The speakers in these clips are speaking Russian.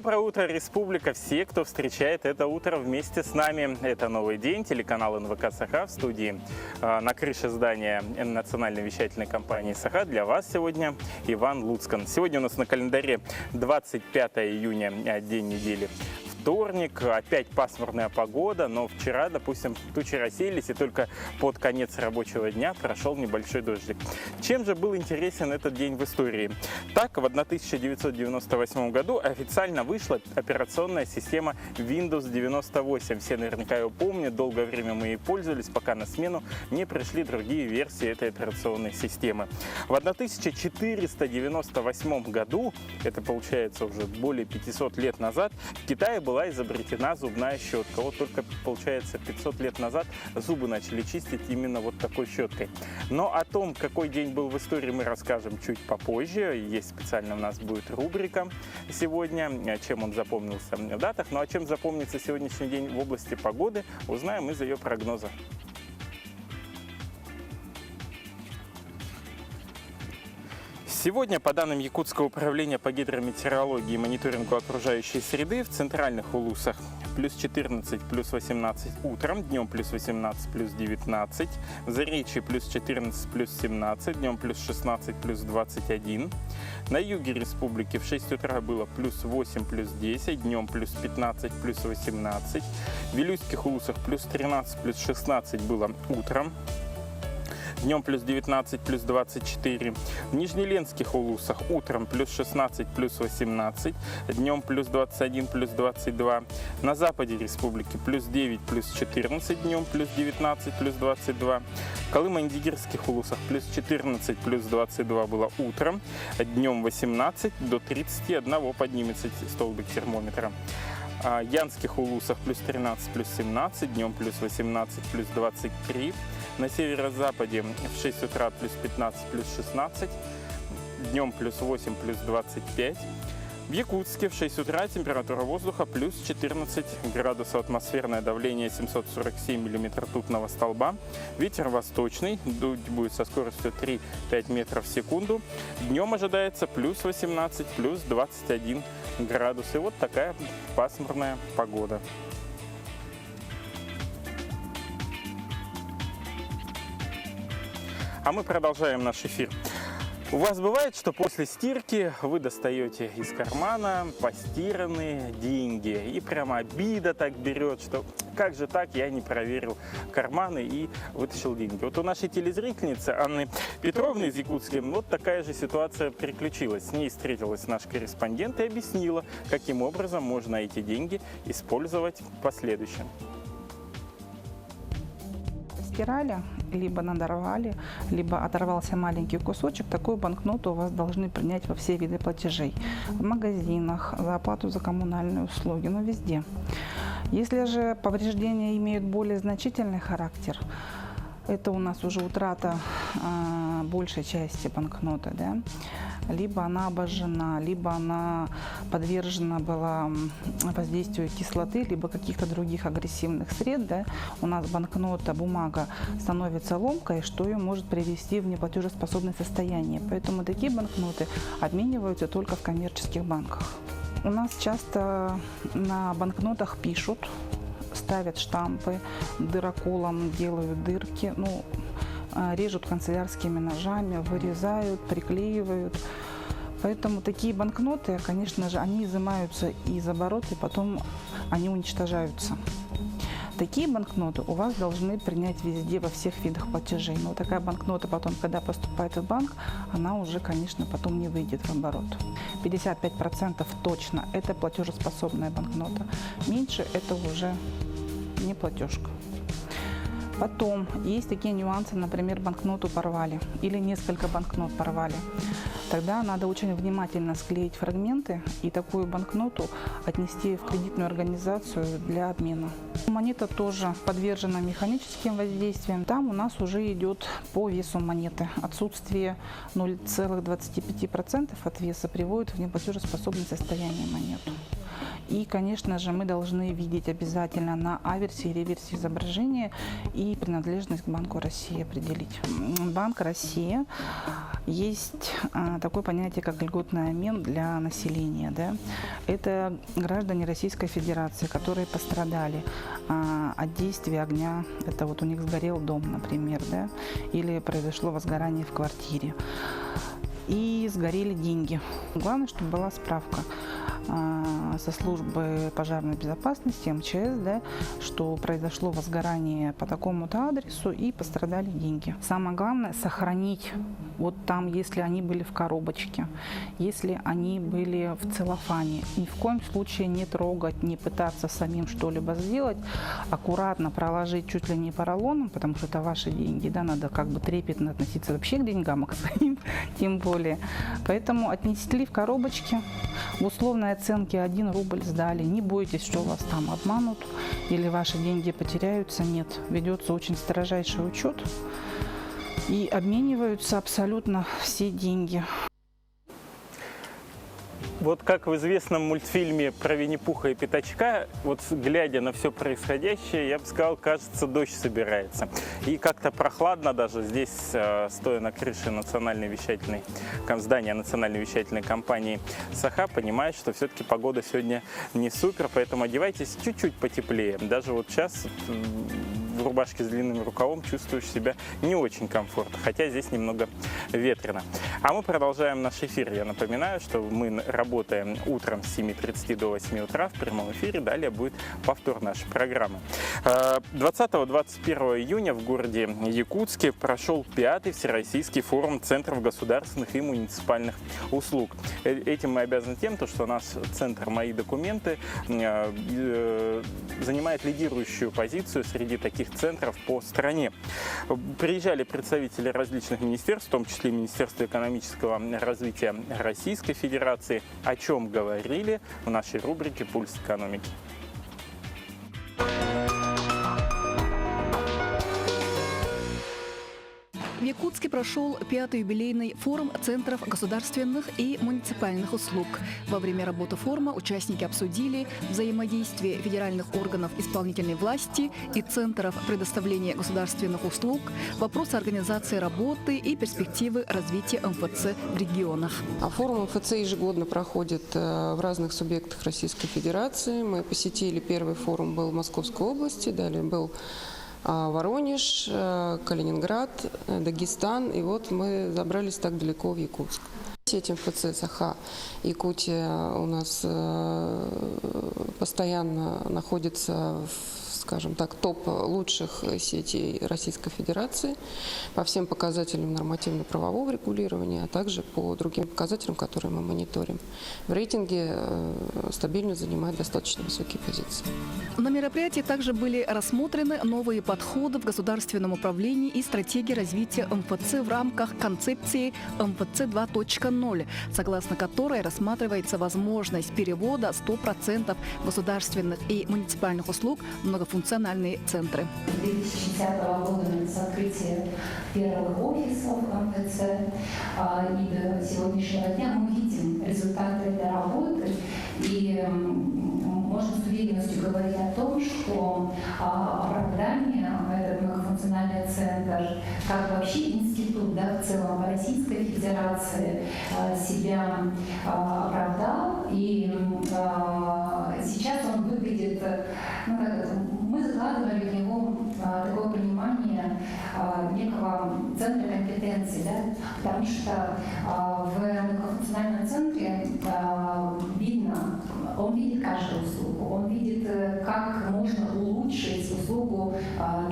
Доброе утро, Республика! Все, кто встречает это утро вместе с нами. Это новый день, телеканал НВК Саха в студии на крыше здания национальной вещательной компании Саха. Для вас сегодня Иван Луцкан. Сегодня у нас на календаре 25 июня, день недели. Вторник, опять пасмурная погода, но вчера, допустим, тучи рассеялись, и только под конец рабочего дня прошел небольшой дождик. Чем же был интересен этот день в истории? Так, в 1998 году официально вышла операционная система Windows 98. Все наверняка ее помнят, долгое время мы ей пользовались, пока на смену не пришли другие версии этой операционной системы. В 1498 году, это получается уже более 500 лет назад, в Китае была изобретена зубная щетка. Вот только, получается, 500 лет назад зубы начали чистить именно вот такой щеткой. Но о том, какой день был в истории, мы расскажем чуть попозже. Есть специально у нас будет рубрика сегодня, чем он запомнился в датах. Ну а чем запомнится сегодняшний день в области погоды, узнаем из ее прогноза. Сегодня, по данным Якутского управления по гидрометеорологии и мониторингу окружающей среды, в центральных улусах плюс 14, плюс 18 утром, днем плюс 18, плюс 19, в Заречье плюс 14, плюс 17, днем плюс 16, плюс 21. На юге республики в 6 утра было плюс 8, плюс 10, днем плюс 15, плюс 18. В Вилюйских улусах плюс 13, плюс 16 было утром. Днем плюс 19, плюс 24. В Нижнеленских улусах утром плюс 16, плюс 18. Днем плюс 21, плюс 22. На западе республики плюс 9, плюс 14. Днем плюс 19, плюс 22. В Колымо-Индигирских улусах плюс 14, плюс 22 было утром. Днем 18 до 31 поднимется столбик термометра. В Янских улусах плюс 13, плюс 17. Днем плюс 18, плюс 23. На северо-западе в 6 утра плюс 15, плюс 16, днем плюс 8, плюс 25. В Якутске в 6 утра температура воздуха плюс 14 градусов, атмосферное давление 747 мм ртутного столба. Ветер восточный, дуть будет со скоростью 3-5 метров в секунду. Днем ожидается плюс 18, плюс 21 градус. И вот такая пасмурная погода. А мы продолжаем наш эфир. У вас бывает, что после стирки вы достаете из кармана постиранные деньги, и прямо обида так берет, что как же так, я не проверил карманы и вытащил деньги. Вот у нашей телезрительницы Анны Петровны из Якутска вот такая же ситуация приключилась. С ней встретилась наш корреспондент и объяснила, каким образом можно эти деньги использовать в последующем. Стирали, либо надорвали, либо оторвался маленький кусочек, такую банкноту у вас должны принять во все виды платежей. В магазинах, за оплату за коммунальные услуги, но везде. Если же повреждения имеют более значительный характер, это у нас уже утрата большей части банкноты, да? Либо она обожжена, либо она подвержена была воздействию кислоты, либо каких-то других агрессивных сред, да? У нас банкнота, бумага становится ломкой, что ее может привести в неплатежеспособное состояние. Поэтому такие банкноты обмениваются только в коммерческих банках. У нас часто на банкнотах пишут, ставят штампы, дыроколом делают дырки, режут канцелярскими ножами, вырезают, приклеивают. Поэтому такие банкноты, конечно же, они изымаются из оборота, и потом они уничтожаются. Такие банкноты у вас должны принять везде, во всех видах платежей. Но такая банкнота потом, когда поступает в банк, она уже, конечно, потом не выйдет в оборот. 55% точно – это платежеспособная банкнота. Меньше – это уже не платежка. Потом есть такие нюансы, например, банкноту порвали или несколько банкнот порвали. Тогда надо очень внимательно склеить фрагменты и такую банкноту отнести в кредитную организацию для обмена. Монета тоже подвержена механическим воздействиям. Там у нас уже идет по весу монеты. Отсутствие 0,25% от веса приводит в неплатежеспособное состояние монету. И, конечно же, мы должны видеть обязательно на аверсе и реверсе изображения и принадлежность к Банку России определить. Банк России есть такое понятие, как льготный обмен для населения. Да? Это граждане Российской Федерации, которые пострадали от действия огня. Это вот у них сгорел дом, например, да? Или произошло возгорание в квартире. И сгорели деньги. Главное, чтобы была справка со службы пожарной безопасности, МЧС, да, что произошло возгорание по такому-то адресу и пострадали деньги. Самое главное – сохранить вот там, если они были в коробочке, если они были в целлофане. Ни в коем случае не трогать, не пытаться самим что-либо сделать, аккуратно проложить чуть ли не поролоном, потому что это ваши деньги, да, надо как бы трепетно относиться вообще к деньгам, а к своим тем более. Поэтому отнесли в коробочке, в условной оценке 1 рубль сдали. Не бойтесь, что вас там обманут или ваши деньги потеряются. Нет, ведется очень строжайший учет и обмениваются абсолютно все деньги. Вот как в известном мультфильме про Винни-Пуха и Пятачка, вот глядя на все происходящее, я бы сказал, кажется, дождь собирается. И как-то прохладно даже здесь, стоя на крыше здания национальной вещательной компании «Саха», понимаешь, что все-таки погода сегодня не супер, поэтому одевайтесь чуть-чуть потеплее. Даже вот сейчас в рубашке с длинным рукавом чувствуешь себя не очень комфортно, хотя здесь немного ветрено. А мы продолжаем наш эфир. Я напоминаю, что мы работаем утром с 7:30 до 8 утра в прямом эфире. Далее будет повтор нашей программы. 20-21 июня в городе Якутске прошел 5-й Всероссийский форум Центров государственных и муниципальных услуг. Этим мы обязаны тем, что наш центр «Мои документы» занимает лидирующую позицию среди таких центров по стране. Приезжали представители различных министерств, в том числе Министерства экономического развития Российской Федерации, о чем говорили в нашей рубрике «Пульс экономики». В Якутске прошел 5-й юбилейный форум Центров государственных и муниципальных услуг. Во время работы форума участники обсудили взаимодействие федеральных органов исполнительной власти и Центров предоставления государственных услуг, вопросы организации работы и перспективы развития МФЦ в регионах. Форум МФЦ ежегодно проходит в разных субъектах Российской Федерации. Мы посетили первый форум, был в Московской области, далее был Воронеж, Калининград, Дагестан, и вот мы забрались так далеко в Якутск. Сеть МФЦ «Саха» Якутия у нас постоянно находится скажем так, топ лучших сетей Российской Федерации по всем показателям нормативно-правового регулирования, а также по другим показателям, которые мы мониторим. В рейтинге стабильно занимает достаточно высокие позиции. На мероприятии также были рассмотрены новые подходы в государственном управлении и стратегии развития МФЦ в рамках концепции МФЦ 2.0, согласно которой рассматривается возможность перевода 100% государственных и муниципальных услуг в многофункциональные центры. 2010 года с открытия первых офисов МФЦ и до сегодняшнего дня мы видим результаты этой работы и можно с уверенностью говорить о том, что оправдание этот многофункциональный центр, как вообще институт, да, в целом в Российской Федерации себя оправдал, и сейчас он выглядит, ну, как мы закладывали в него такое понимание некого центра компетенции, да, потому что в многофункциональном центре видно, он видит каждую услугу, он видит, как можно улучшить услугу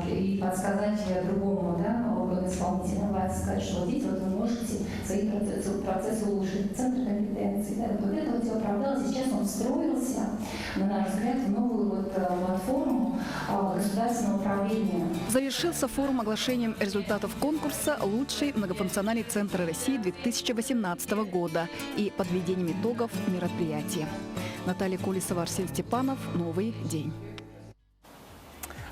и подсказать другому, да, органу исполнительной власти, сказать, что вот здесь вот вы можете свои процессы улучшить. Центр компетенции, да, вот это вот все оправдалось, сейчас он встроился, на наш взгляд, в новую вот платформу государственного управления. Завершился форум оглашением результатов конкурса «Лучший многофункциональный центр России 2018 года» и подведением итогов мероприятия. Наталья Колесова, Арсений Степанов. Новый день.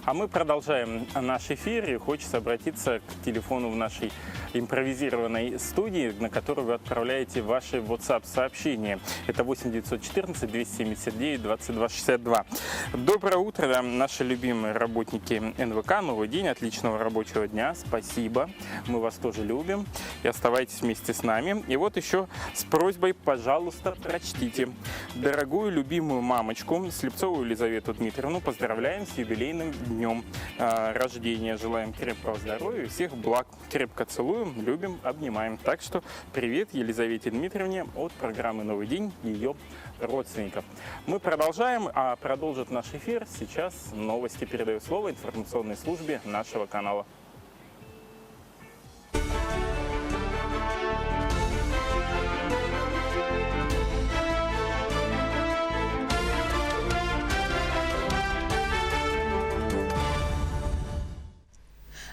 А мы продолжаем наш эфир, и хочется обратиться к телефону в нашей импровизированной студии, на которую вы отправляете ваши WhatsApp-сообщения. Это 8 914 279 22 62. Доброе утро, наши любимые работники НВК. Новый день, отличного рабочего дня. Спасибо. Мы вас тоже любим. И оставайтесь вместе с нами. И вот еще с просьбой, пожалуйста, прочтите. Дорогую любимую мамочку Слепцову Елизавету Дмитриевну поздравляем с юбилейным днем рождения. Желаем крепкого здоровья и всех благ. Крепко целуем, любим, обнимаем. Так что привет Елизавете Дмитриевне от программы «Новый день» и ее родственников. Мы продолжаем, а продолжит наш эфир сейчас новости. Передаю слово информационной службе нашего канала.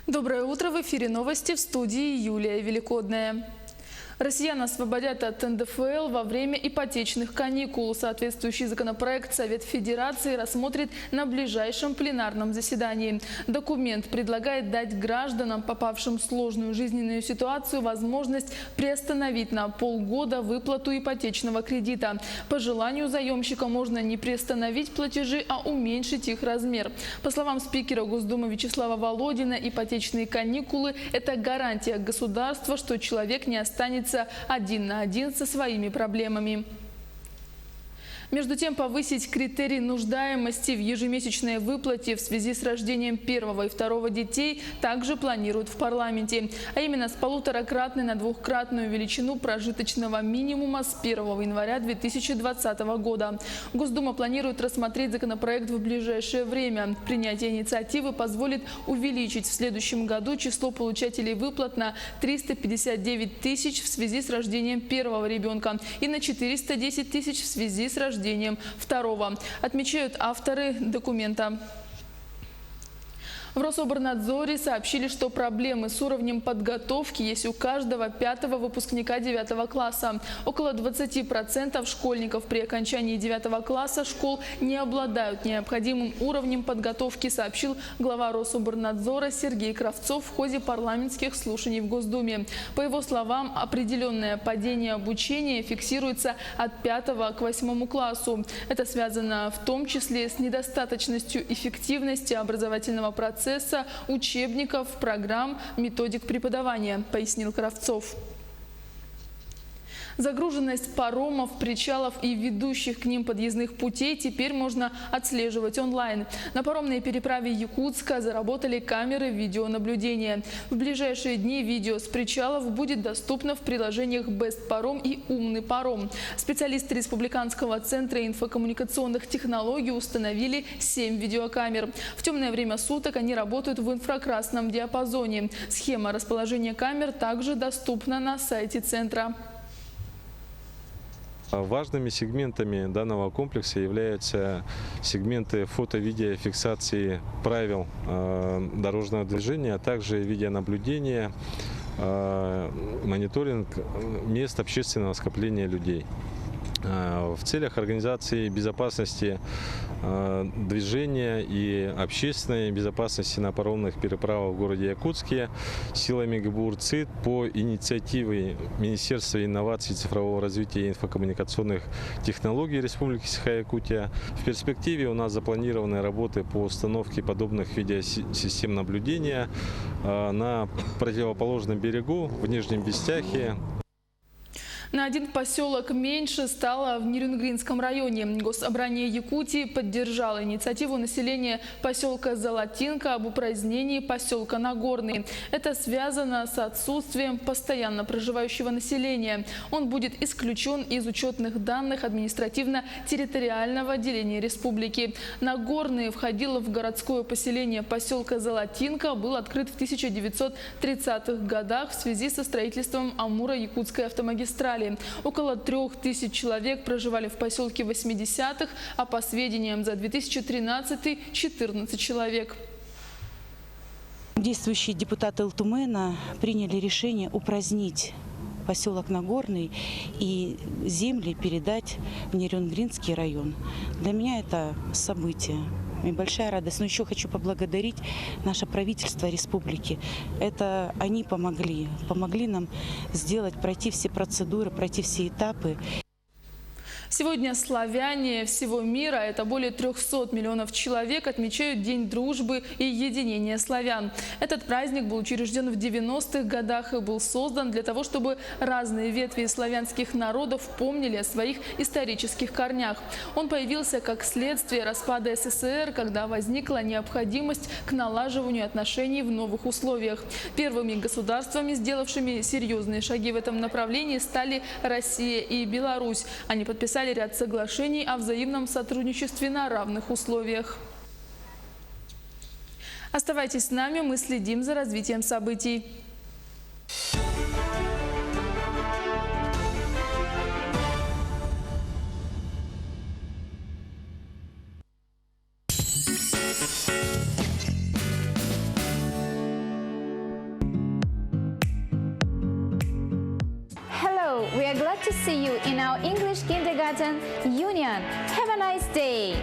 Доброе утро! В эфире новости, в студии Юлия Великодная. Россиян освободят от НДФЛ во время ипотечных каникул. Соответствующий законопроект Совет Федерации рассмотрит на ближайшем пленарном заседании. Документ предлагает дать гражданам, попавшим в сложную жизненную ситуацию, возможность приостановить на полгода выплату ипотечного кредита. По желанию заемщика можно не приостановить платежи, а уменьшить их размер. По словам спикера Госдумы Вячеслава Володина, ипотечные каникулы – это гарантия государства, что человек не останется один на один со своими проблемами. Между тем, повысить критерий нуждаемости в ежемесячной выплате в связи с рождением первого и второго детей также планируют в парламенте. А именно с 1,5-кратной на 2-кратную величину прожиточного минимума с 1 января 2020 года. Госдума планирует рассмотреть законопроект в ближайшее время. Принятие инициативы позволит увеличить в следующем году число получателей выплат на 359 тысяч в связи с рождением первого ребенка и на 410 тысяч в связи с рождением второго, отмечают авторы документа. В Рособорнадзоре сообщили, что проблемы с уровнем подготовки есть у каждого 5-го выпускника 9 класса. Около 20% школьников при окончании 9 класса школ не обладают необходимым уровнем подготовки, сообщил глава Рособорнадзора Сергей Кравцов в ходе парламентских слушаний в Госдуме. По его словам, определенное падение обучения фиксируется от 5 к 8 классу. Это связано в том числе с недостаточностью эффективности образовательного процесса, учебников, программ, методик преподавания, пояснил Кравцов. Загруженность паромов, причалов и ведущих к ним подъездных путей теперь можно отслеживать онлайн. На паромной переправе Якутска заработали камеры видеонаблюдения. В ближайшие дни видео с причалов будет доступно в приложениях Best Паром и Умный паром. Специалисты Республиканского центра инфокоммуникационных технологий установили 7 видеокамер. В темное время суток они работают в инфракрасном диапазоне. Схема расположения камер также доступна на сайте центра. Важными сегментами данного комплекса являются сегменты фото-видеофиксации правил дорожного движения, а также видеонаблюдения, мониторинг мест общественного скопления людей. В целях организации безопасности движения и общественной безопасности на паромных переправах в городе Якутске силами ГБУР ЦИД по инициативе Министерства инноваций, цифрового развития и инфокоммуникационных технологий Республики Саха-Якутия в перспективе у нас запланированы работы по установке подобных видеосистем наблюдения на противоположном берегу в Нижнем Бестяхе. На один поселок меньше стало в Нерюнгринском районе. Госсобрание Якутии поддержало инициативу населения поселка Золотинка об упразднении поселка Нагорный. Это связано с отсутствием постоянно проживающего населения. Он будет исключен из учетных данных административно-территориального отделения республики. Нагорный входил в городское поселение поселка Золотинка, был открыт в 1930-х годах в связи со строительством Амуро-Якутской автомагистрали. Около 3000 человек проживали в поселке в 80-х, а по сведениям за 2013 – 14 человек. Действующие депутаты Элтумена приняли решение упразднить поселок Нагорный и земли передать в Нерюнгринский район. Для меня это событие. и большая радость. Но еще хочу поблагодарить наше правительство республики. Это они помогли нам пройти все процедуры, пройти все этапы. Сегодня славяне всего мира, это более 300 миллионов человек, отмечают День дружбы и единения славян. Этот праздник был учрежден в 90-х годах и был создан для того, чтобы разные ветви славянских народов помнили о своих исторических корнях. Он появился как следствие распада СССР, когда возникла необходимость к налаживанию отношений в новых условиях. Первыми государствами, сделавшими серьезные шаги в этом направлении, стали Россия и Беларусь. Они подписали ряд соглашений о взаимном сотрудничестве на равных условиях. Оставайтесь с нами, мы следим за развитием событий. Hello, we are glad to see you in our English Kindergarten Union. Have a nice day!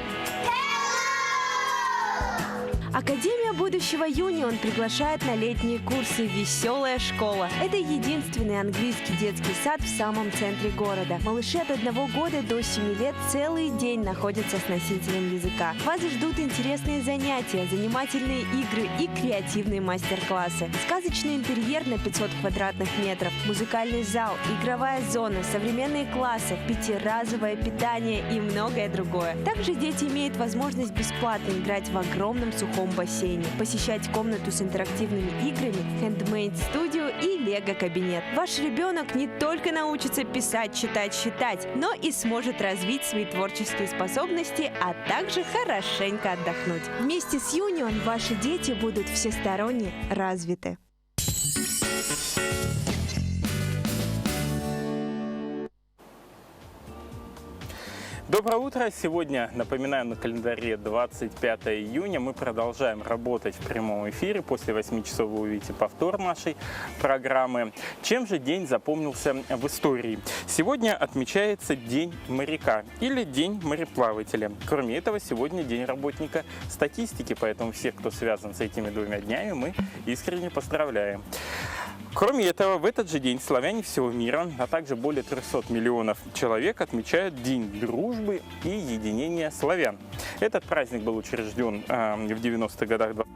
Академия будущего Юнион приглашает на летние курсы «Веселая школа». Это единственный английский детский сад в самом центре города. Малыши от 1 года до 7 лет целый день находятся с носителем языка. Вас ждут интересные занятия, занимательные игры и креативные мастер-классы. Сказочный интерьер на 500 квадратных метров, музыкальный зал, игровая зона, современные классы, пятиразовое питание и многое другое. Также дети имеют возможность бесплатно играть в огромном сухом бассейне, посещать комнату с интерактивными играми, хендмейд-студию и лего-кабинет. Ваш ребенок не только научится писать, читать, считать, но и сможет развить свои творческие способности, а также хорошенько отдохнуть. Вместе с Юнион ваши дети будут всесторонне развиты. Доброе утро! Сегодня, напоминаю, на календаре 25 июня. Мы продолжаем работать в прямом эфире. После 8 часов вы увидите повтор нашей программы. Чем же день запомнился в истории? Сегодня отмечается День моряка или День мореплавателя. Кроме этого, сегодня День работника статистики, поэтому всех, кто связан с этими двумя днями, мы искренне поздравляем. Кроме этого, в этот же день славяне всего мира, а также более 300 миллионов человек отмечают День дружбы и единения славян. Этот праздник был учрежден в 90-х годах.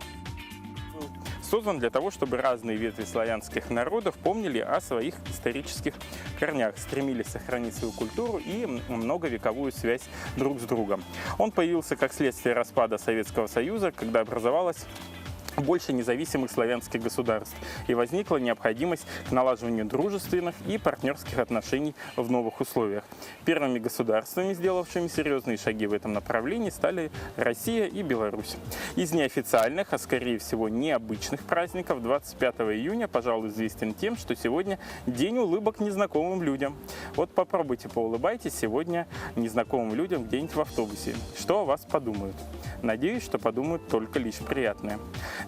Создан для того, чтобы разные ветви славянских народов помнили о своих исторических корнях, стремились сохранить свою культуру и многовековую связь друг с другом. Он появился как следствие распада Советского Союза, когда образовалась больше независимых славянских государств, и возникла необходимость к налаживанию дружественных и партнерских отношений в новых условиях. Первыми государствами, сделавшими серьезные шаги в этом направлении, стали Россия и Беларусь. Из неофициальных, а скорее всего необычных праздников 25 июня, пожалуй, известен тем, что сегодня День улыбок незнакомым людям. Вот попробуйте поулыбайтесь сегодня незнакомым людям где-нибудь в автобусе. Что о вас подумают? Надеюсь, что подумают только лишь приятное.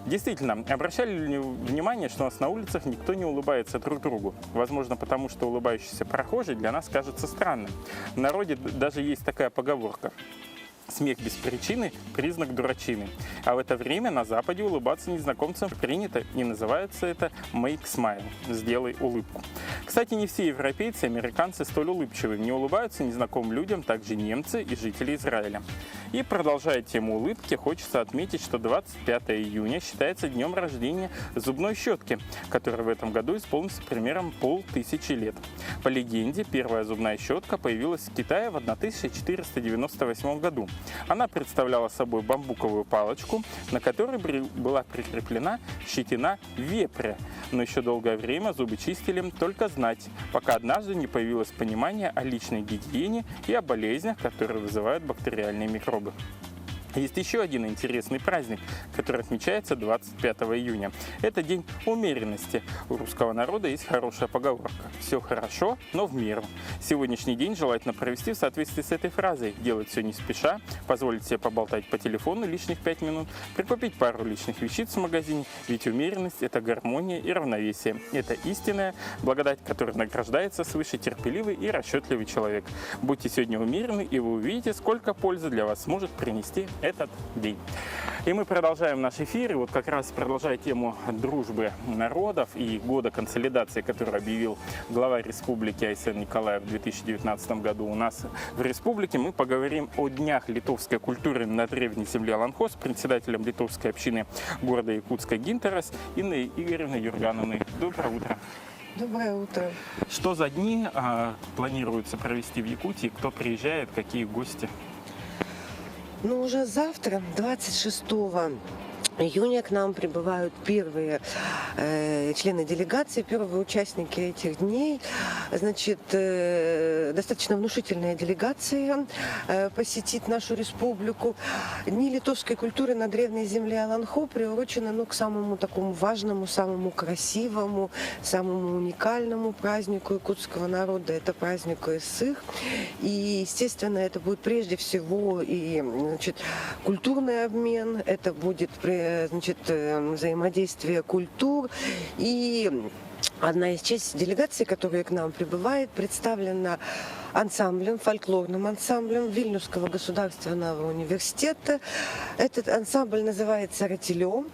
Действительно, обращали ли внимание, что у нас на улицах никто не улыбается друг другу? Возможно, потому что улыбающийся прохожий для нас кажется странным. В народе даже есть такая поговорка: смех без причины – признак дурачины. А в это время на Западе улыбаться незнакомцам принято, и называется это «make smile» – «сделай улыбку». Кстати, не все европейцы и американцы столь улыбчивы. Не улыбаются незнакомым людям также немцы и жители Израиля. И продолжая тему улыбки, хочется отметить, что 25 июня считается днем рождения зубной щетки, которой в этом году исполнится примерно 500 лет. По легенде, первая зубная щетка появилась в Китае в 1498 году. Она представляла собой бамбуковую палочку, на которой была прикреплена щетина вепря. Но еще долгое время зубы чистили только знать, пока однажды не появилось понимание о личной гигиене и о болезнях, которые вызывают бактериальные микробы. Есть еще один интересный праздник, который отмечается 25 июня. Это День умеренности. У русского народа есть хорошая поговорка: «Все хорошо, но в меру». Сегодняшний день желательно провести в соответствии с этой фразой. Делать все не спеша, позволить себе поболтать по телефону лишних 5 минут, прикупить пару лишних вещиц в магазине, ведь умеренность – это гармония и равновесие. Это истинная благодать, которой награждается свыше терпеливый и расчетливый человек. Будьте сегодня умеренны, и вы увидите, сколько пользы для вас сможет принести этот день. И мы продолжаем наш эфир, и вот как раз продолжая тему дружбы народов и года консолидации, который объявил глава республики Айсен Николаев в 2019 году у нас в республике, мы поговорим о днях литовской культуры на древней земле Аланхо с председателем литовской общины города Якутска Гинтерас Инной Игоревной Юргановной. Доброе утро. Доброе утро. Что за дни планируется провести в Якутии? Кто приезжает, какие гости? Ну, уже завтра, 26 июня, к нам прибывают первые члены делегации, первые участники этих дней. Значит, достаточно внушительная делегация посетит нашу республику. Дни литовской культуры на древней земле Аланхо приурочены к самому такому важному, самому красивому, самому уникальному празднику якутского народа. Это праздник Исых. И, естественно, это будет прежде всего и культурный обмен, это будет взаимодействие культур. И одна из частей делегации, которая к нам прибывает, представлена ансамблем, фольклорным ансамблем Вильнюсского государственного университета. Этот ансамбль называется «Ротилё».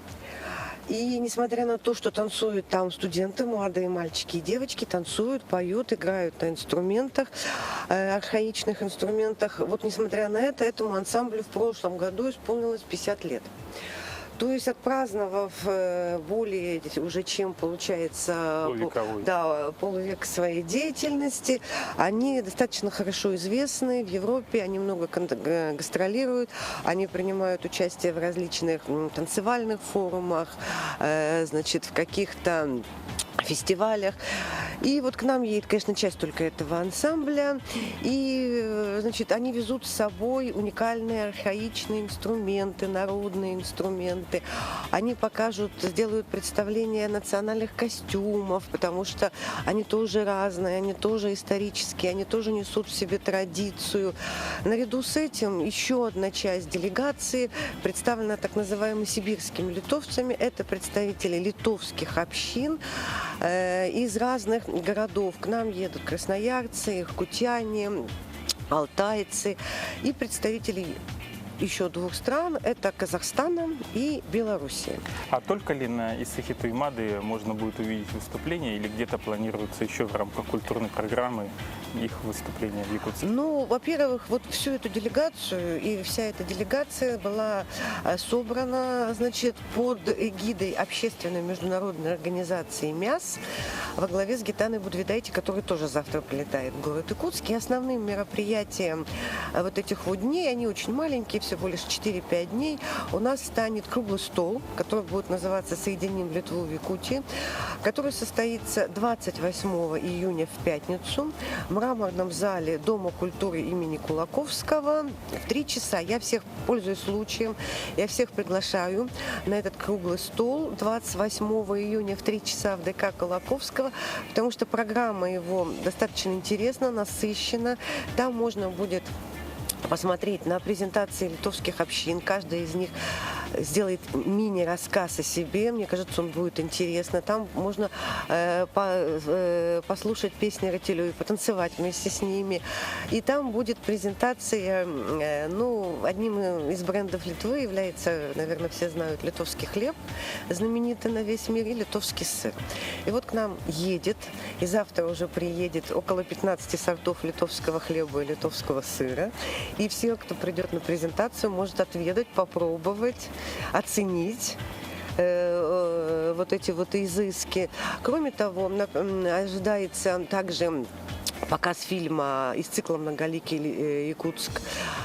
И несмотря на то, что танцуют там студенты, молодые мальчики и девочки, танцуют, поют, играют на инструментах, архаичных инструментах. Вот несмотря на это, этому ансамблю в прошлом году исполнилось 50 лет. То есть, отпраздновав более уже чем, получается, полувек своей деятельности, они достаточно хорошо известны в Европе, они много гастролируют, они принимают участие в различных танцевальных форумах, в каких-то фестивалях. И вот к нам едет, конечно, часть только этого ансамбля. И, они везут с собой уникальные архаичные инструменты, народные инструменты. Они покажут, сделают представление национальных костюмов, потому что они тоже разные, они тоже исторические, они тоже несут в себе традицию. Наряду с этим еще одна часть делегации представлена так называемыми сибирскими литовцами. Это представители литовских общин из разных городов. К нам едут красноярцы, иркутяне, алтайцы и представители еще двух стран, это Казахстана и Белоруссия. А только ли на Исыхе Туймады можно будет увидеть выступления или где-то планируется еще в рамках культурной программы их выступления в Якутске? Ну, во-первых, вот всю эту делегацию, и вся эта делегация была собрана, под эгидой общественной международной организации МИАС во главе с Гитаной Будвидайте, который тоже завтра прилетает в город Якутск. И основным мероприятием вот этих вот дней, они очень маленькие, всего лишь 4-5 дней, у нас станет круглый стол, который будет называться «Соединим Литву в Якутии», который состоится 28 июня в пятницу в мраморном зале Дома культуры имени Кулаковского в 3 часа. Я всех, пользуясь случаем, я всех приглашаю на этот круглый стол 28 июня в 3 часа в ДК Кулаковского, потому что программа его достаточно интересна, насыщена. Там можно будет посмотреть на презентации литовских общин. Каждая из них сделает мини-рассказ о себе. Мне кажется, он будет интересно. Там можно послушать песни Ротилё и потанцевать вместе с ними. И там будет презентация, одним из брендов Литвы является, наверное, все знают, литовский хлеб, знаменитый на весь мир, и литовский сыр. И вот к нам едет, и завтра уже приедет около 15 сортов литовского хлеба и литовского сыра. И все, кто придет на презентацию, может отведать, попробовать, оценить вот эти вот изыски. Кроме того, ожидается также показ фильма из цикла «Многоликий Якутск.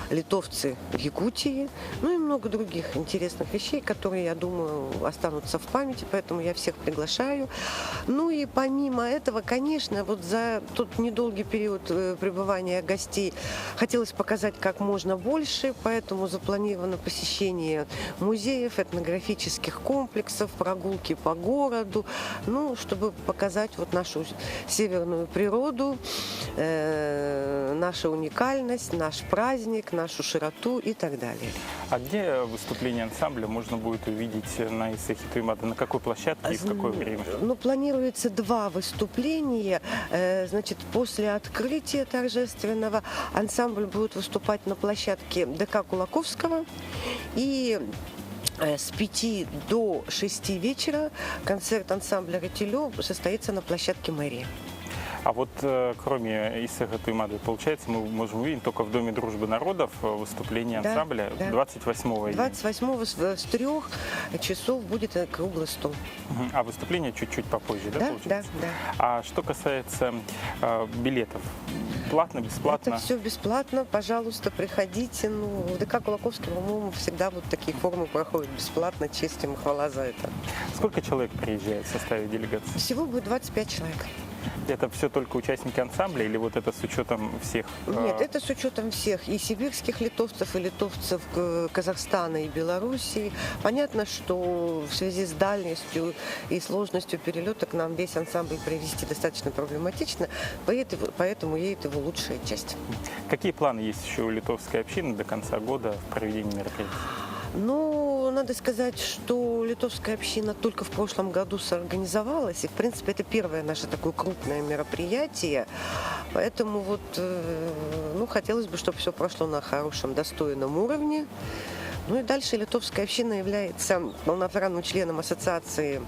Литовцы в Якутии». Ну и много других интересных вещей, которые, я думаю, останутся в памяти, поэтому я всех приглашаю. Ну и помимо этого, конечно, вот за тот недолгий период пребывания гостей хотелось показать как можно больше, поэтому запланировано посещение музеев, этнографических комплексов, прогулки по городу, чтобы показать вот нашу северную природу. наша уникальность, наш праздник, нашу широту и так далее. А где выступление ансамбля можно будет увидеть на Исахи Туймаада? На какой площадке и в какое время? Ну, планируется 2 выступления. Значит, после открытия торжественного ансамбль будет выступать на площадке ДК Кулаковского. И с 5 до 6 вечера концерт ансамбля «Ретилё» состоится на площадке мэрии. А вот кроме Исаха Туймаада, получается, мы можем увидеть только в Доме дружбы народов выступление ансамбля 28 июня. 28-го с 3 часов будет круглый стол. А выступление чуть-чуть попозже, да, Да, получается? да. А что касается билетов, платно, бесплатно? Это все бесплатно, пожалуйста, приходите. Ну, в ДК Кулаковского, по-моему, всегда вот такие формы проходят бесплатно, честь им и хвала за это. Сколько человек приезжает в составе делегации? Всего будет 25 человек. Это все только участники ансамбля или вот это с учетом всех? Нет, это с учетом всех, и сибирских литовцев, и литовцев Казахстана и Белоруссии. Понятно, что в связи с дальностью и сложностью перелета к нам весь ансамбль привезти достаточно проблематично, поэтому едет его лучшая часть. Какие планы есть еще у литовской общины до конца года в проведении мероприятий? Ну, надо сказать, что литовская община только в прошлом году соорганизовалась. И, в принципе, это первое наше такое крупное мероприятие. Поэтому вот, ну, хотелось бы, чтобы все прошло на хорошем, достойном уровне. Ну и дальше литовская община является полноправным членом Ассоциации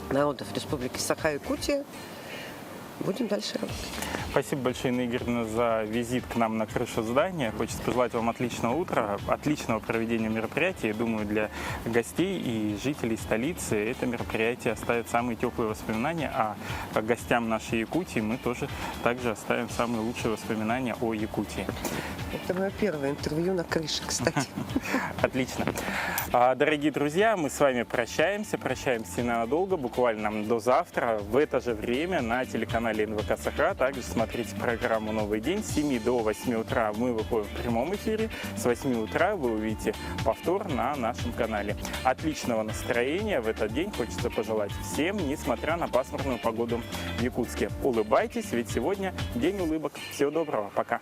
народов Республики Саха-Якутия. Будем дальше работать. Спасибо большое, Инна Игоревна, за визит к нам на крышу здания. Хочется пожелать вам отличного утра, отличного проведения мероприятия. Думаю, для гостей и жителей столицы это мероприятие оставит самые теплые воспоминания, а гостям нашей Якутии мы тоже также оставим самые лучшие воспоминания о Якутии. Это мое первое интервью на крыше, кстати. Отлично. Дорогие друзья, мы с вами прощаемся ненадолго, буквально до завтра. В это же время на телеканале НВК Саха также смотрите программу «Новый день». С 7 до 8 утра мы выходим в прямом эфире. С 8 утра вы увидите повтор на нашем канале. Отличного настроения в этот день хочется пожелать всем, несмотря на пасмурную погоду в Якутске. Улыбайтесь, ведь сегодня день улыбок. Всего доброго. Пока.